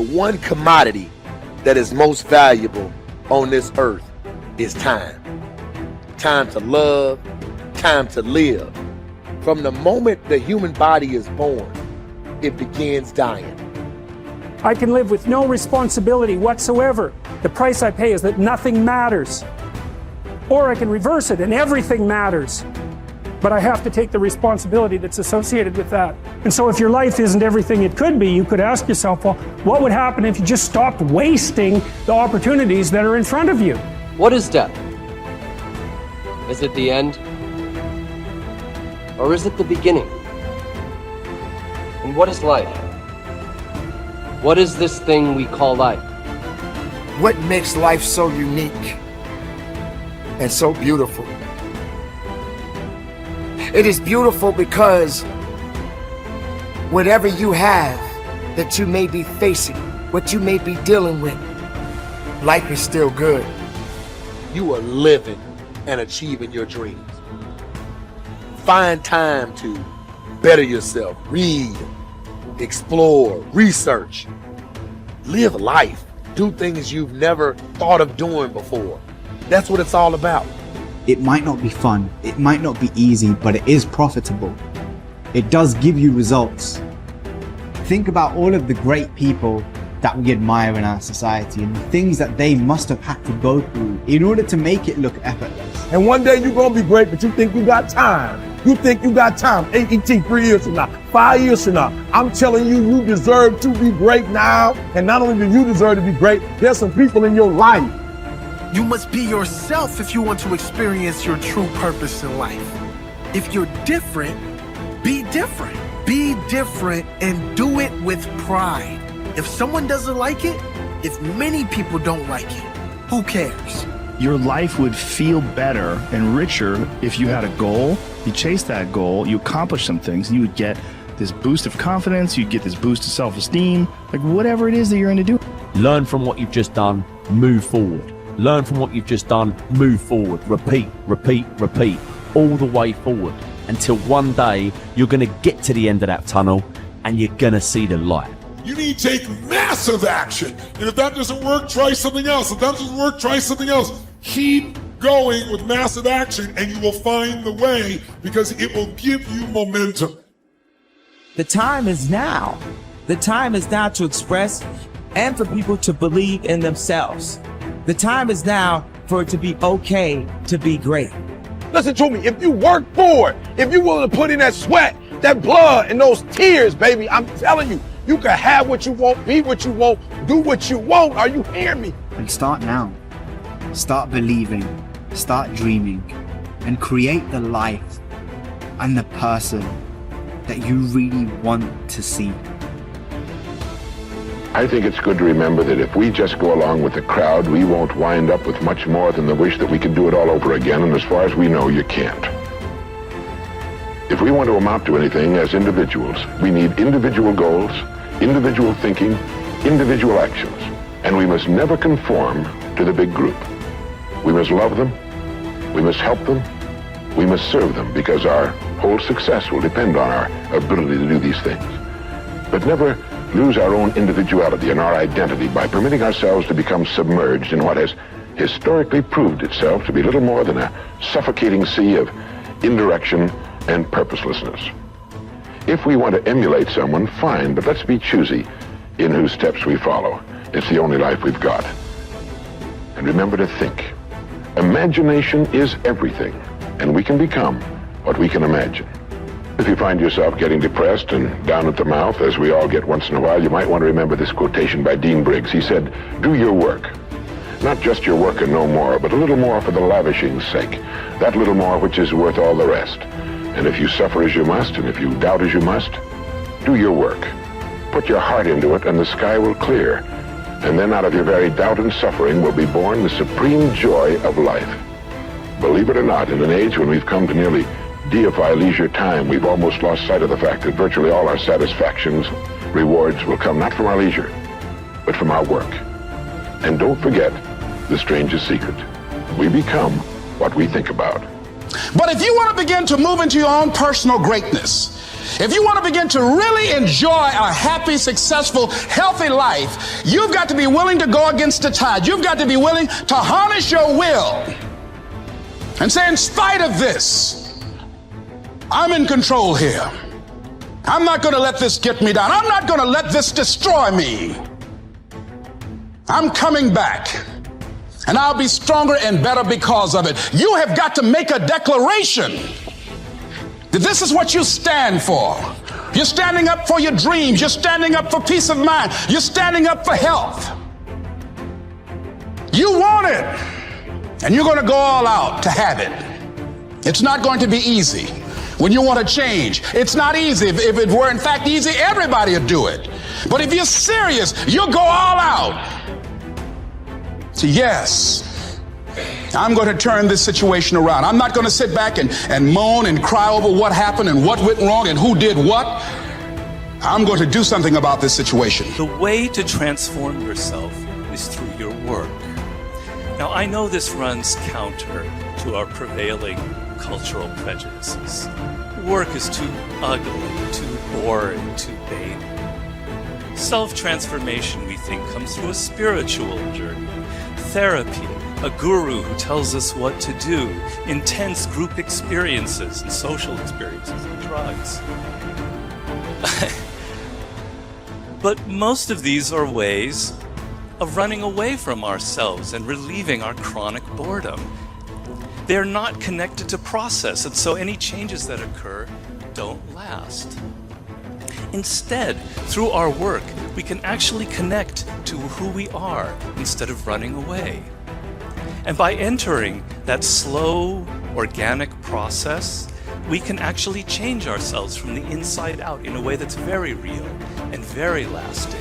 The one commodity that is most valuable on this earth is time. Time to love, time to live. From the moment the human body is born, it begins dying. I can live with no responsibility whatsoever. The price I pay is that nothing matters. Or I can reverse it and everything matters. But I have to take the responsibility that's associated with that. And so if your life isn't everything it could be, you could ask yourself, well, what would happen if you just stopped wasting the opportunities that are in front of you? What is death? Is it the end? Or is it the beginning? And what is life? What is this thing we call life? What makes life so unique and so beautiful? It is beautiful because whatever you have that you may be facing, what you may be dealing with, life is still good. You are living and achieving your dreams. Find time to better yourself, read, explore, research, live life, do things you've never thought of doing before. That's what it's all about. It might not be fun, it might not be easy, but it is profitable. It does give you results. Think about all of the great people that we admire in our society and the things that they must have had to go through in order to make it look effortless. And one day you're gonna be great, but you think you got time. You think you got time. AET 3 years from now, 5 years from now. I'm telling you, you deserve to be great now. And not only do you deserve to be great, there's some people in your life. You must be yourself if you want to experience your true purpose in life. If you're different, be different. Be different and do it with pride. If someone doesn't like it, if many people don't like it, who cares? Your life would feel better and richer if you had a goal, you chased that goal, you accomplished some things, and you would get this boost of confidence, you'd get this boost of self-esteem, like whatever it is that you're going to do. Learn from what you've just done, move forward. Learn from what you've just done, move forward. Repeat, repeat, repeat, all the way forward until one day you're going to get to the end of that tunnel and you're going to see the light. You need to take massive action. And if that doesn't work, try something else. If that doesn't work, try something else. Keep going with massive action and you will find the way because it will give you momentum. The time is now. The time is now to express and for people to believe in themselves. The time is now for it to be okay to be great. Listen to me, if you work for it, if you're willing to put in that sweat, that blood, and those tears, baby, I'm telling you, you can have what you want, be what you want, do what you want. Are you hearing me? And start now. Start believing, start dreaming, and create the life and the person that you really want to see. I think it's good to remember that if we just go along with the crowd, we won't wind up with much more than the wish that we could do it all over again, and as far as we know, you can't. If we want to amount to anything as individuals, we need individual goals, individual thinking, individual actions, and we must never conform to the big group. We must love them, we must help them, we must serve them, because our whole success will depend on our ability to do these things. But never lose our own individuality and our identity by permitting ourselves to become submerged in what has historically proved itself to be little more than a suffocating sea of indirection and purposelessness. If we want to emulate someone, fine, but let's be choosy in whose steps we follow. It's the only life we've got. And remember to think. Imagination is everything, and we can become what we can imagine. If you find yourself getting depressed and down at the mouth, as we all get once in a while, you might want to remember this quotation by Dean Briggs. He said, "Do your work. Not just your work and no more, but a little more for the lavishing's sake. That little more which is worth all the rest. And if you suffer as you must, and if you doubt as you must, do your work. Put your heart into it, and the sky will clear. And then out of your very doubt and suffering will be born the supreme joy of life." Believe it or not, in an age when we've come to nearly deify leisure time, we've almost lost sight of the fact that virtually all our satisfactions, rewards will come not from our leisure, but from our work. And don't forget the strangest secret. We become what we think about. But if you want to begin to move into your own personal greatness, If you want to begin to really enjoy a happy, successful, healthy life, you've got to be willing to go against the tide. You've got to be willing to harness your will and say, in spite of this, I'm in control here. I'm not going to let this get me down. I'm not going to let this destroy me. I'm coming back, and I'll be stronger and better because of it. You have got to make a declaration that this is what you stand for. You're standing up for your dreams. You're standing up for peace of mind. You're standing up for health. You want it, and you're going to go all out to have it. It's not going to be easy. When you want to change, it's not easy. If it were in fact easy, everybody would do it. But if you're serious, you'll go all out. So yes, I'm going to turn this situation around. I'm not going to sit back and moan and cry over what happened and what went wrong and who did what. I'm going to do something about this situation. The way to transform yourself is through your work. Now, I know this runs counter to our prevailing cultural prejudices. Work is too ugly, too boring, too vain. Self-transformation, we think, comes through a spiritual journey, therapy, a guru who tells us what to do, intense group experiences and social experiences and drugs. But most of these are ways of running away from ourselves and relieving our chronic boredom. They're not connected to process, and so any changes that occur don't last. Instead, through our work, we can actually connect to who we are instead of running away. And by entering that slow, organic process, we can actually change ourselves from the inside out in a way that's very real and very lasting.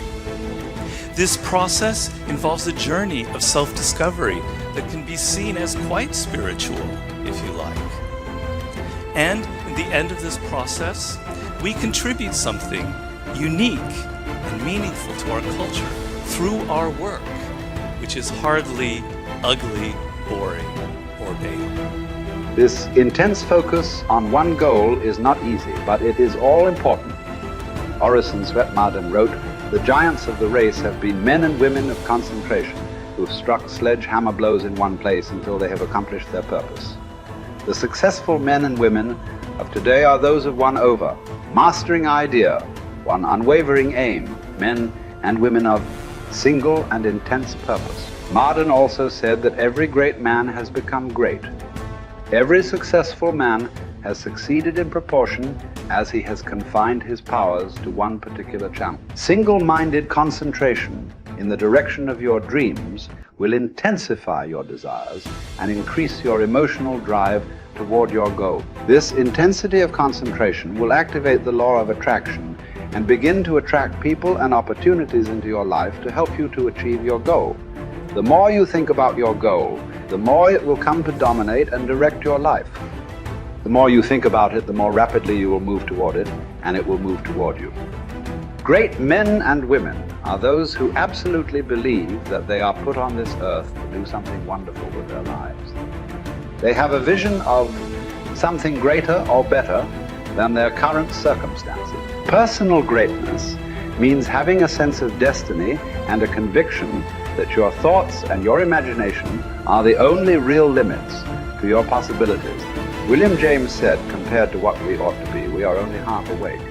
This process involves a journey of self-discovery that can be seen as quite spiritual, if you like. And in the end of this process, we contribute something unique and meaningful to our culture through our work, which is hardly ugly, boring, or vain. This intense focus on one goal is not easy, but it is all important. Orison Swett Marden wrote, "The giants of the race have been men and women of concentration who have struck sledgehammer blows in one place until they have accomplished their purpose. The successful men and women of today are those of one over, mastering idea, one unwavering aim, men and women of single and intense purpose." Marden also said that every great man has become great. Every successful man has succeeded in proportion as he has confined his powers to one particular channel. Single-minded concentration in the direction of your dreams will intensify your desires and increase your emotional drive toward your goal. This intensity of concentration will activate the law of attraction and begin to attract people and opportunities into your life to help you to achieve your goal. The more you think about your goal, the more it will come to dominate and direct your life. The more you think about it, the more rapidly you will move toward it, and it will move toward you. Great men and women are those who absolutely believe that they are put on this earth to do something wonderful with their lives. They have a vision of something greater or better than their current circumstances. Personal greatness means having a sense of destiny and a conviction that your thoughts and your imagination are the only real limits to your possibilities. William James said, compared to what we ought to be, we are only half awake.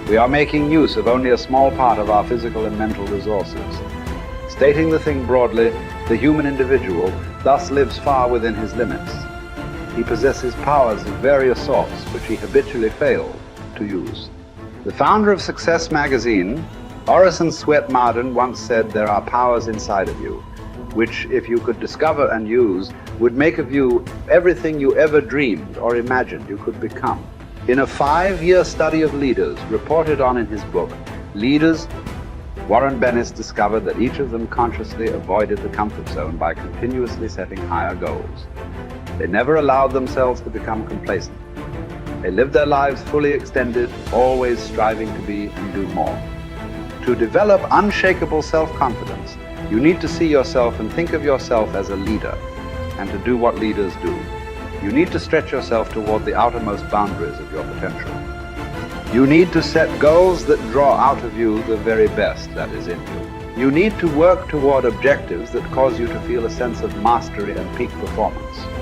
We are making use of only a small part of our physical and mental resources. Stating the thing broadly, the human individual thus lives far within his limits. He possesses powers of various sorts which he habitually fails to use. The founder of Success magazine, Orison Swett Marden, once said, "There are powers inside of you, which if you could discover and use, would make of you everything you ever dreamed or imagined you could become." In a 5-year study of leaders reported on in his book, Leaders, Warren Bennis discovered that each of them consciously avoided the comfort zone by continuously setting higher goals. They never allowed themselves to become complacent. They lived their lives fully extended, always striving to be and do more. To develop unshakable self-confidence, you need to see yourself and think of yourself as a leader, and to do what leaders do. You need to stretch yourself toward the outermost boundaries of your potential. You need to set goals that draw out of you the very best that is in you. You need to work toward objectives that cause you to feel a sense of mastery and peak performance.